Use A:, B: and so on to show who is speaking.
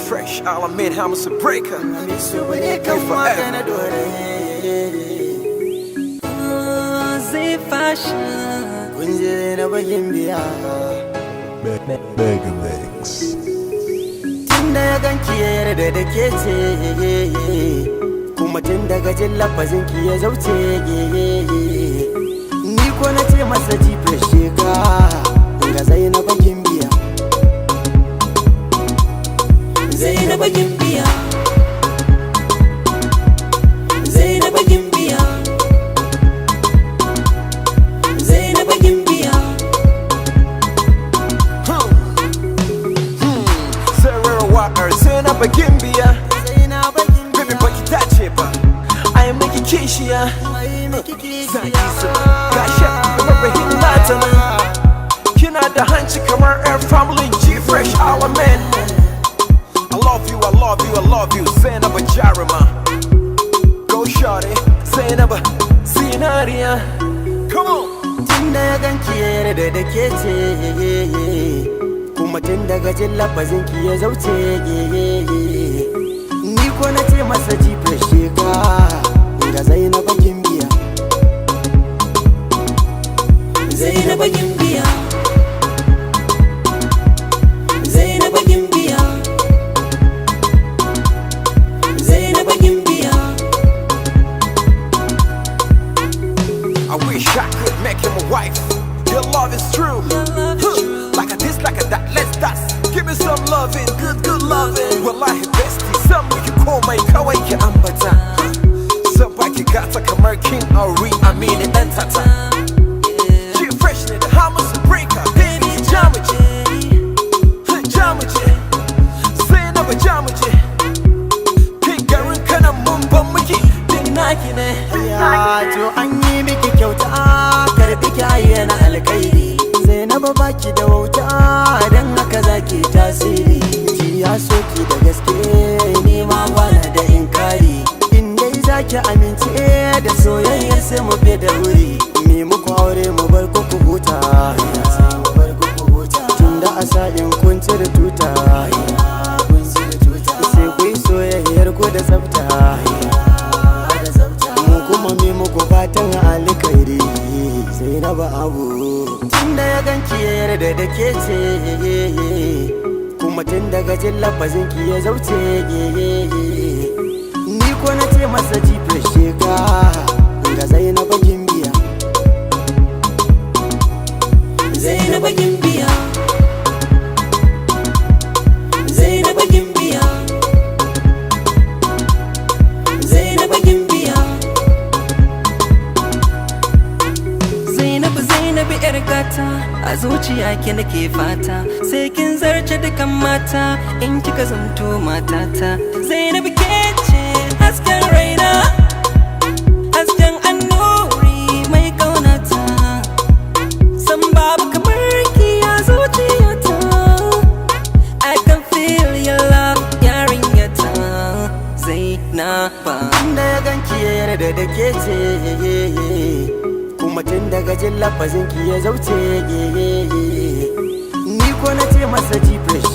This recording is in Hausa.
A: G-Fresh, all I made, I'm a breaker.
B: Zai fashion kunje na bagin biya
C: Mega Mix.
B: tunda ya ganki ya yarda da ke ce kuma tun daga jin lafazin ki ya zauce ni ko na ce masa G-Fresh ka ga Zainaba Gimbiya Zainaba Gimbiya Zainaba Gimbiya Zainaba Gimbiya
A: Sarah Walker, Zainaba Gimbiya. Baby baki dace ba, ai miki kishiya. Zaki so, gasha, mabahin nata nan. Kina da hanci kamar air family G-Fresh, all I man. I love you, I love you, I love you, Zainaba Jarima. Go shorty, Zainaba, Zinariya. Come on.
B: tunda ya ganki ya yarda da ke ce kuma tun daga jin lafazin ki ya zauce ni ko na ce masa G-Fresh ka ga Zainaba Gimbiya Zainaba Gimbiya Zainaba Gimbiya Zainaba Gimbiya
A: I wish I could make you my wife. Your love is true. Like a this, like a that, let's dance. Give me some loving, good, good loving. Wallahi bestie, some you call my kawaii ambata. Somebody got a kamar king Ari, I mean it and tata. G-Fresh need a hammers breaker, baby jamaji. Jamaji, Zainaba jamaji. Kingarin kana mumban muki, din naki ne.
B: ya to an yi miki kyauta karbi ki ayyana alkairi Zainaba baki da wauta dan haka zaki tasiri ji ya soki da gaske ni ma bana da inkari in dai zaki amince da soyayya sai mu fi da wuri mi muku aure mu bar ku huta tunda a sa'in kun cire tuta sai ku yi soyayyar ku da tsafta mi muku fatan alkairi Zainaba abu tunda ya ganki ya yarda da ke ce kuma tun daga jin lafazin ki ya zauce ni ko na ce masa G-Fresh ka ga Zainaba Gimbiya Zainaba Gimbiya Zainaba Gimbiya Zainaba Gimbiya Zainabu yar gata a zuciya ki nake fata sai kin zarce dukan mata in kika zanto matata Zainabu ke ce hasken raina hasken annuri mai kaunata san babu kamar ki a zuciyata I can feel your love yarinyata Zainaba tunda ya ganki ya yarda da ke ce kuma tun daga jin lafazin ki ya zauce ni ko na ce masa G-Fresh